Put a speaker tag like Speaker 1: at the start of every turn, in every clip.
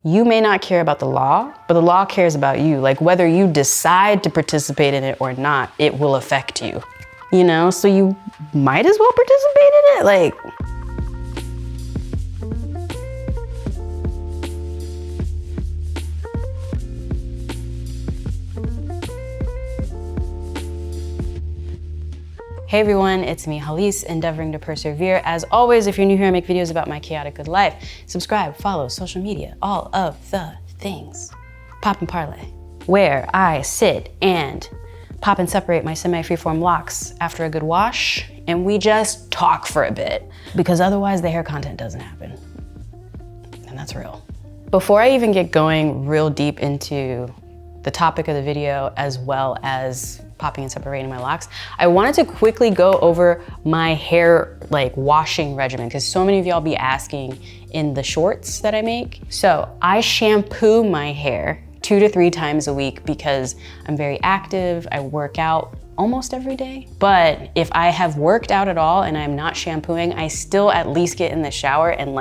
Speaker 1: you may not care about the law, but the law cares about you. Like whether you decide to participate in it or not, it will affect you, you know? So you might as well participate in it. Like, hey everyone, it's me, Halise, endeavoring to persevere. As always, if you're new here, I make videos about my chaotic good life. Subscribe, follow, social media, all of the things. Pop and parlay, where I sit and pop and separate my semi-freeform locks after a good wash, and we just talk for a bit, because otherwise the hair content doesn't happen. And that's real. Before I even get going real deep into the topic of the video, as well as popping and separating my locks, I wanted to quickly go over my hair washing regimen, because so many of y'all be asking in the shorts that I make. So I shampoo my hair 2 to 3 times a week because I'm very active. I work out almost every day. But if I have worked out at all and I'm not shampooing, I still at least get in the shower and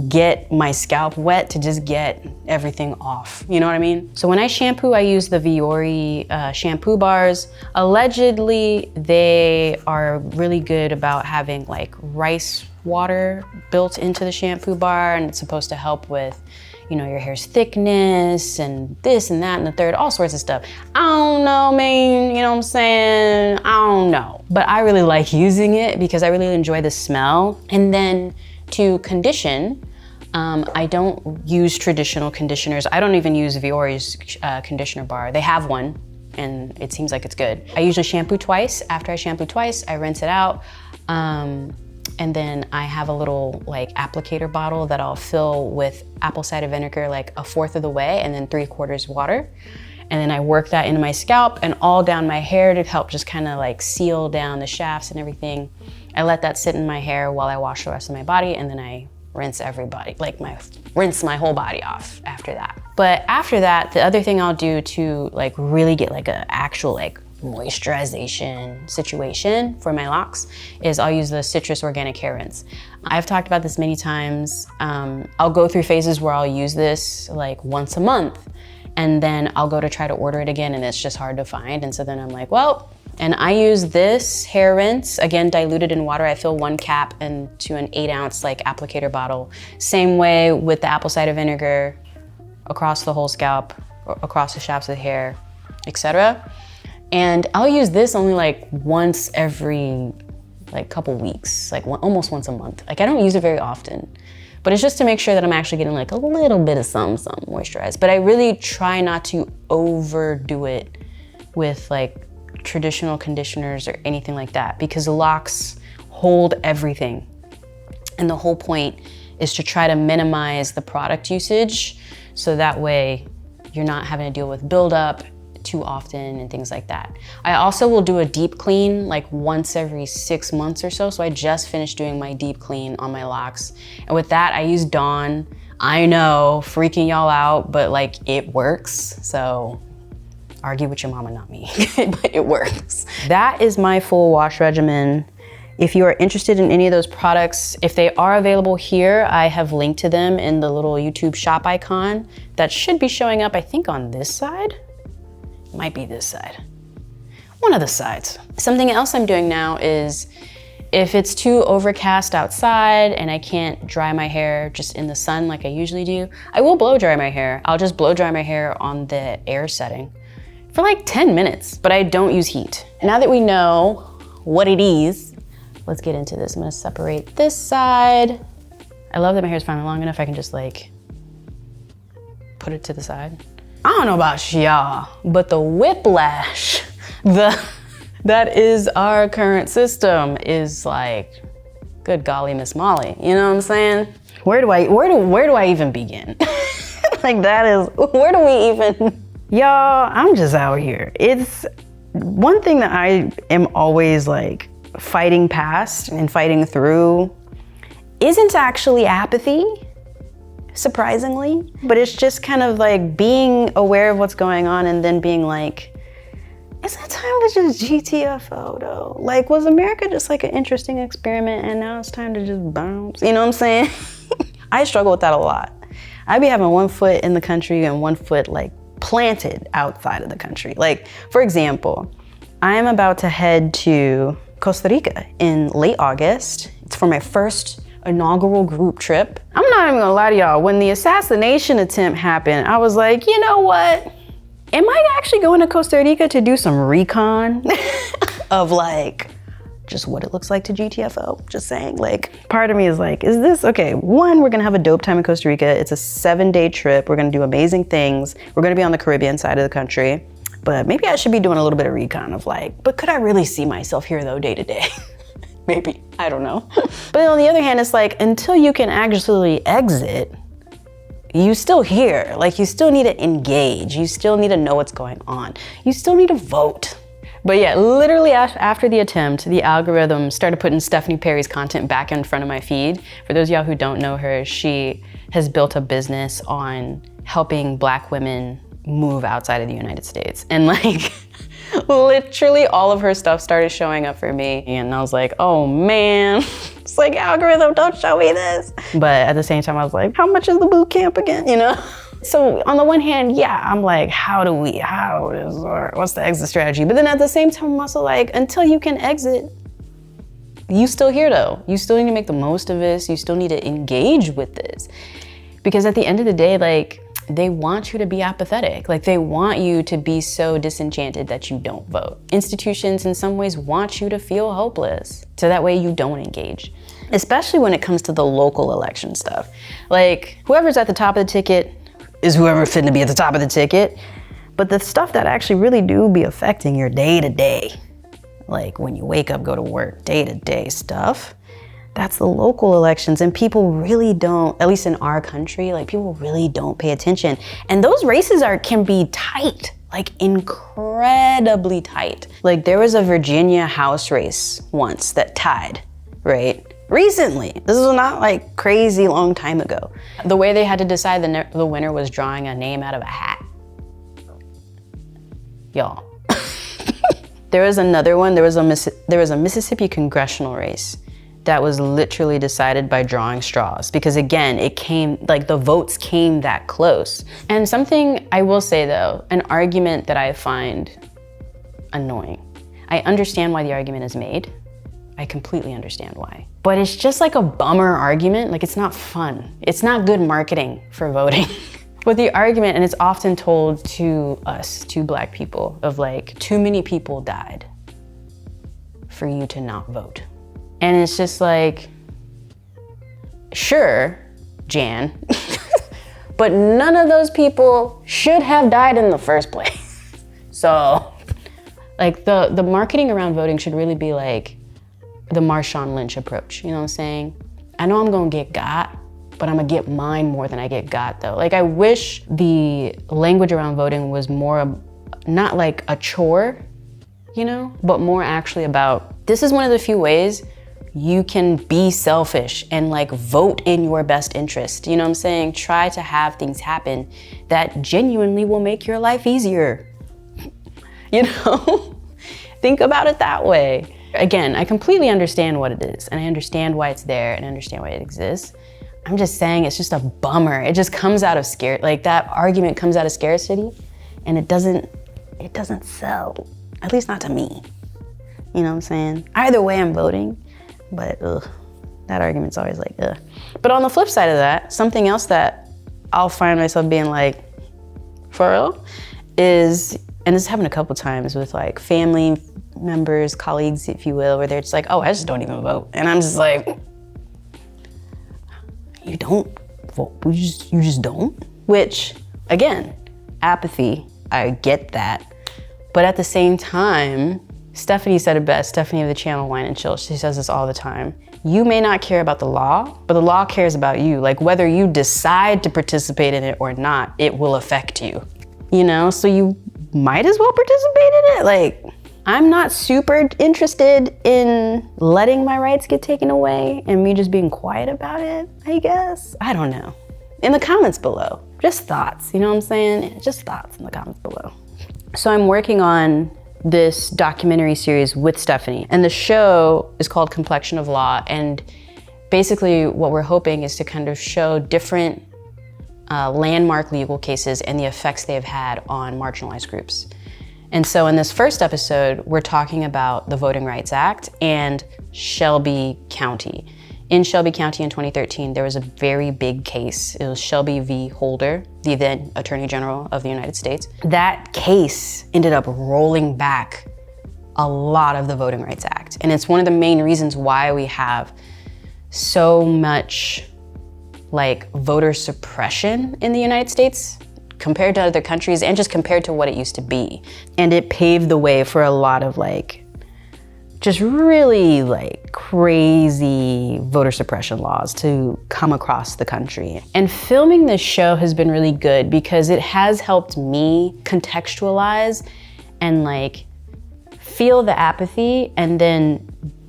Speaker 1: get my scalp wet to just get everything off. You know what I mean? So when I shampoo, I use the Viore shampoo bars. Allegedly, they are really good about having rice water built into the shampoo bar, and it's supposed to help with, you know, your hair's thickness and this and that and the third, all sorts of stuff. I don't know, man, you know what I'm saying? I don't know. But I really like using it because I really enjoy the smell. And then to condition, I don't use traditional conditioners. I don't even use Viore's conditioner bar. They have one and it seems like it's good. I usually shampoo twice. After I shampoo twice, I rinse it out. And then I have a little applicator bottle that I'll fill with apple cider vinegar 1/4 of the way, and then 3/4 water. And then I work that into my scalp and all down my hair to help just kind of seal down the shafts and everything. I let that sit in my hair while I wash the rest of my body, and then I rinse everybody, rinse my whole body off after that. But after that, the other thing I'll do to really get an actual moisturization situation for my locks is I'll use the citrus organic hair rinse. I've talked about this many times. I'll go through phases where I'll use this once a month, and then I'll go to try to order it again and it's just hard to find. And so then I'm well, and I use this hair rinse, again, diluted in water. I fill 1 cap into an 8-ounce applicator bottle. Same way with the apple cider vinegar across the whole scalp, across the shafts of the hair, etc. And I'll use this only once every couple weeks, almost once a month. I don't use it very often, but it's just to make sure that I'm actually getting a little bit of some moisturized. But I really try not to overdo it with traditional conditioners or anything like that, because the locks hold everything. And the whole point is to try to minimize the product usage, so that way you're not having to deal with buildup too often and things like that. I also will do a deep clean once every 6 months or so. So I just finished doing my deep clean on my locks. And with that, I use Dawn. I know, freaking y'all out, but it works. So argue with your mama, not me, but it works. That is my full wash regimen. If you are interested in any of those products, if they are available here, I have linked to them in the little YouTube shop icon that should be showing up, I think, on this side. Might be this side. One of the sides. Something else I'm doing now is if it's too overcast outside and I can't dry my hair just in the sun like I usually do, I will blow dry my hair. I'll just blow dry my hair on the air setting for 10 minutes, but I don't use heat. Now that we know what it is, let's get into this. I'm gonna separate this side. I love that my hair's finally long enough I can just put it to the side. I don't know about y'all, but the whiplash that is our current system is good golly, Miss Molly. You know what I'm saying? Where do I even begin? That is, where do we even? Y'all, I'm just out here. It's one thing that I am always fighting past and fighting through isn't actually apathy, surprisingly, but it's just kind of being aware of what's going on and then being is it time to just GTFO though? Was America just an interesting experiment and now it's time to just bounce? You know what I'm saying? I struggle with that a lot. I'd be having one foot in the country and one foot like planted outside of the country. Like, for example, I am about to head to Costa Rica in late August. It's for my first inaugural group trip. I'm not even gonna lie to y'all, when the assassination attempt happened, I was like, you know what? Am I actually going to Costa Rica to do some recon of like, just what it looks like to GTFO? Just saying, like, part of me is like, is this, okay, one, we're gonna have a dope time in Costa Rica. It's a 7-day trip. We're gonna do amazing things. We're gonna be on the Caribbean side of the country, but maybe I should be doing a little bit of recon of like, but could I really see myself here though, day to day? Maybe, I don't know. But on the other hand, it's like, until you can actually exit, you still here. Like, you still need to engage. You still need to know what's going on. You still need to vote. But yeah, literally after the attempt, the algorithm started putting Stephanie Perry's content back in front of my feed. For those of y'all who don't know her, she has built a business on helping Black women move outside of the United States. And like, literally all of her stuff started showing up for me. And I was like, oh man, it's like, algorithm, don't show me this. But at the same time, I was like, how much is the boot camp again, you know? So on the one hand, yeah, I'm like, what's the exit strategy? But then at the same time, I'm also like, until you can exit, you still here though. You still need to make the most of this. You still need to engage with this. Because at the end of the day, like, they want you to be apathetic. Like, they want you to be so disenchanted that you don't vote. Institutions in some ways want you to feel hopeless, so that way you don't engage. Especially when it comes to the local election stuff. Like, whoever's at the top of the ticket is whoever finna be at the top of the ticket. But the stuff that actually really do be affecting your day-to-day, like when you wake up, go to work, day-to-day stuff, that's the local elections. And people really don't, at least in our country, like, people really don't pay attention. And those races can be tight, like incredibly tight. Like, there was a Virginia House race once that tied, right? Recently. This was not like crazy long time ago. The way they had to decide the winner was drawing a name out of a hat. Y'all. There was another one, there was a Mississippi congressional race that was literally decided by drawing straws, because again, it came, like, the votes came that close. And something I will say though, an argument that I find annoying. I understand why the argument is made. I completely understand why. But it's just like a bummer argument. Like, it's not fun. It's not good marketing for voting. But the argument, and it's often told to us, to Black people, of like, too many people died for you to not vote. And it's just like, sure, Jan, but none of those people should have died in the first place. So, like, the marketing around voting should really be like the Marshawn Lynch approach, you know what I'm saying? I know I'm gonna get got, but I'm gonna get mine more than I get got though. Like, I wish the language around voting was more, not like a chore, you know, but more actually about, this is one of the few ways you can be selfish and like vote in your best interest. You know what I'm saying? Try to have things happen that genuinely will make your life easier. You know? Think about it that way. Again, I completely understand what it is, and I understand why it's there, and I understand why it exists. I'm just saying, it's just a bummer. It just comes out of like, that argument comes out of scarcity, and it doesn't sell, at least not to me. You know what I'm saying? Either way, I'm voting. But that argument's always like, ugh. But on the flip side of that, something else that I'll find myself being like, for real, is, and this happened a couple times with like family members, colleagues, if you will, where they're just like, oh, I just don't even vote. And I'm just like, you don't vote, you just don't? Which, again, apathy, I get that. But at the same time, Stephanie said it best, Stephanie of the channel Wine and Chill, she says this all the time. You may not care about the law, but the law cares about you. Like, whether you decide to participate in it or not, it will affect you. You know, so you might as well participate in it. Like, I'm not super interested in letting my rights get taken away and me just being quiet about it, I guess. I don't know. In the comments below, just thoughts, you know what I'm saying? Just thoughts in the comments below. So I'm working on this documentary series with Stephanie, and the show is called Complexion of Law, and basically what we're hoping is to kind of show different landmark legal cases and the effects they have had on marginalized groups. And so in this first episode, we're talking about the Voting Rights Act and Shelby County. In Shelby County in 2013, there was a very big case. It was Shelby v. Holder, the then Attorney General of the United States. That case ended up rolling back a lot of the Voting Rights Act. And it's one of the main reasons why we have so much like voter suppression in the United States compared to other countries and just compared to what it used to be. And it paved the way for a lot of like, just really like crazy voter suppression laws to come across the country. And filming this show has been really good because it has helped me contextualize and like feel the apathy and then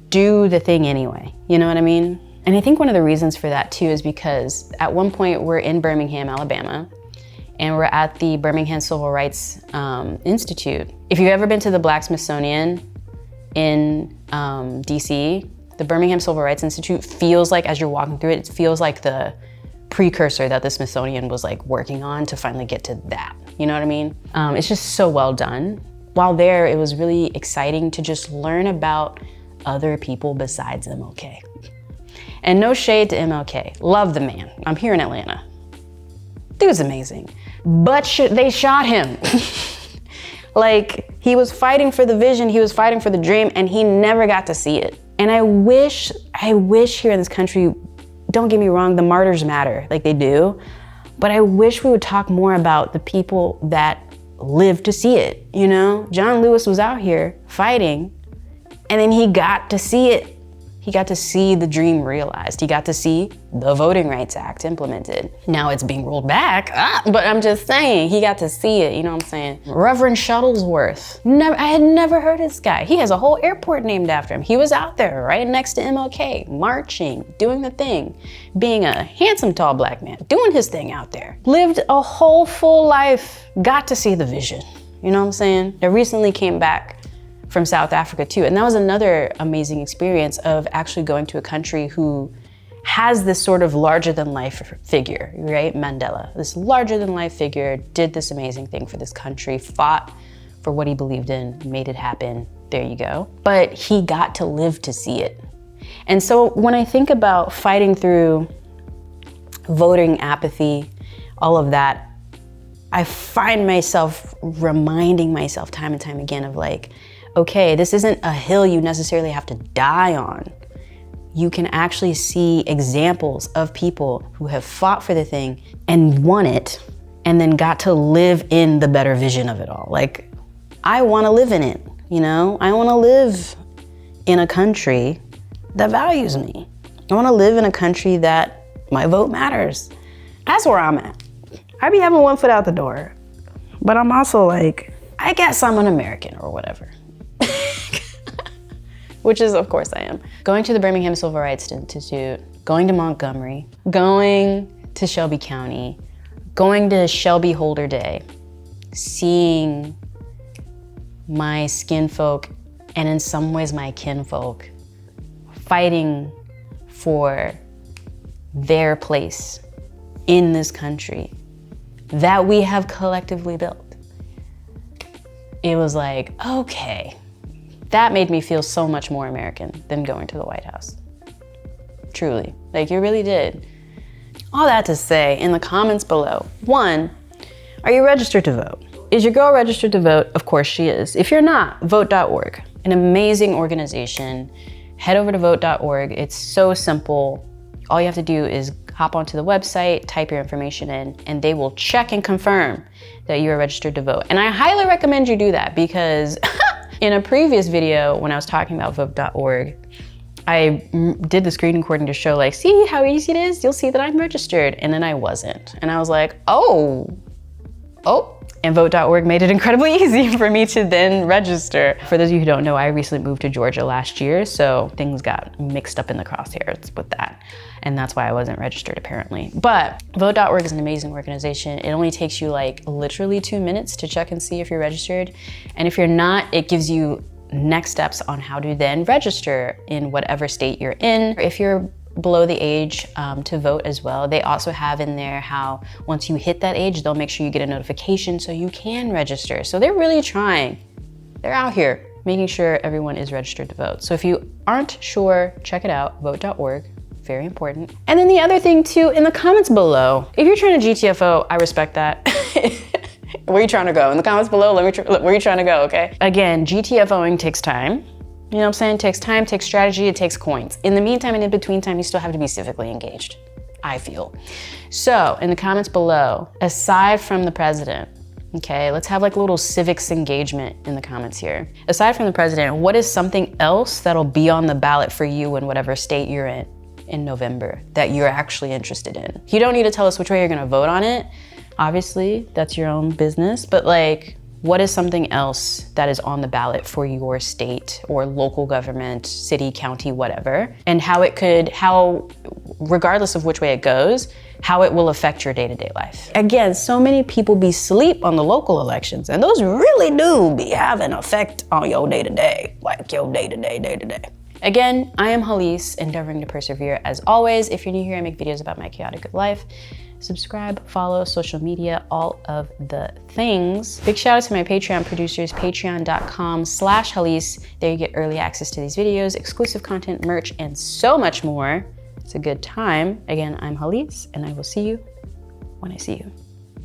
Speaker 1: do the thing anyway. You know what I mean? And I think one of the reasons for that too is because at one point we're in Birmingham, Alabama, and we're at the Birmingham Civil Rights Institute. If you've ever been to the Black Smithsonian in DC, the Birmingham Civil Rights Institute feels like, as you're walking through it, it feels like the precursor that the Smithsonian was like working on to finally get to that. You know what I mean? It's just so well done. While there, it was really exciting to just learn about other people besides MLK. And no shade to MLK, love the man. I'm here in Atlanta. Dude's amazing. But they shot him. Like, he was fighting for the vision, he was fighting for the dream, and he never got to see it. And I wish here in this country, don't get me wrong, the martyrs matter, like they do, but I wish we would talk more about the people that lived to see it, you know? John Lewis was out here fighting, and then he got to see it. He got to see the dream realized. He got to see the Voting Rights Act implemented. Now it's being rolled back, but I'm just saying, he got to see it, you know what I'm saying? Reverend Shuttlesworth, I had never heard of this guy. He has a whole airport named after him. He was out there right next to MLK, marching, doing the thing, being a handsome, tall black man, doing his thing out there. Lived a whole full life, got to see the vision, you know what I'm saying? I recently came back from South Africa too. And that was another amazing experience of actually going to a country who has this sort of larger than life figure, right? Mandela, this larger than life figure, did this amazing thing for this country, fought for what he believed in, made it happen, there you go. But he got to live to see it. And so when I think about fighting through voting apathy, all of that, I find myself reminding myself time and time again of like, okay, this isn't a hill you necessarily have to die on. You can actually see examples of people who have fought for the thing and won it and then got to live in the better vision of it all. Like, I wanna live in it, you know? I wanna live in a country that values me. I wanna live in a country that my vote matters. That's where I'm at. I be having one foot out the door, but I'm also like, I guess I'm an American or whatever. Which is, of course I am. Going to the Birmingham Civil Rights Institute, going to Montgomery, going to Shelby County, going to Shelby Holder Day, seeing my skin folk, and in some ways my kinfolk, fighting for their place in this country that we have collectively built. It was like, okay. That made me feel so much more American than going to the White House. Truly, like you really did. All that to say, in the comments below, 1, are you registered to vote? Is your girl registered to vote? Of course she is. If you're not, vote.org, an amazing organization. Head over to vote.org. It's so simple. All you have to do is hop onto the website, type your information in, and they will check and confirm that you are registered to vote. And I highly recommend you do that because in a previous video, when I was talking about vote.org, I did the screen recording to show like, see how easy it is? You'll see that I'm registered. And then I wasn't. And I was like, oh. And vote.org made it incredibly easy for me to then register. For those of you who don't know, I recently moved to Georgia last year, so things got mixed up in the crosshairs with that. And that's why I wasn't registered apparently. But vote.org is an amazing organization. It only takes you like literally 2 minutes to check and see if you're registered. And if you're not, it gives you next steps on how to then register in whatever state you're in. If you're below the age to vote as well. They also have in there how once you hit that age, they'll make sure you get a notification so you can register. So they're really trying. They're out here making sure everyone is registered to vote. So if you aren't sure, check it out, vote.org. Very important. And then the other thing too, in the comments below, if you're trying to GTFO, I respect that. Where are you trying to go? In the comments below, where are you trying to go, okay? Again, GTFOing takes time. You know what I'm saying? It takes time, takes strategy, it takes coins. In the meantime and in between time, you still have to be civically engaged, I feel. So in the comments below, aside from the president, okay, let's have like a little civics engagement in the comments here. Aside from the president, what is something else that'll be on the ballot for you in whatever state you're in November that you're actually interested in? You don't need to tell us which way you're gonna vote on it. Obviously, that's your own business, but like, what is something else that is on the ballot for your state or local government, city, county, whatever, and how, regardless of which way it goes, how it will affect your day-to-day life. Again, so many people be sleep on the local elections, and those really do be having an effect on your day-to-day, like your day-to-day. Again, I am Halise, endeavoring to persevere as always. If you're new here, I make videos about my chaotic good life. Subscribe, follow, social media, all of the things. Big shout out to my Patreon producers, patreon.com/Halise. There you get early access to these videos, exclusive content, merch, and so much more. It's a good time. Again, I'm Halise, and I will see you when I see you.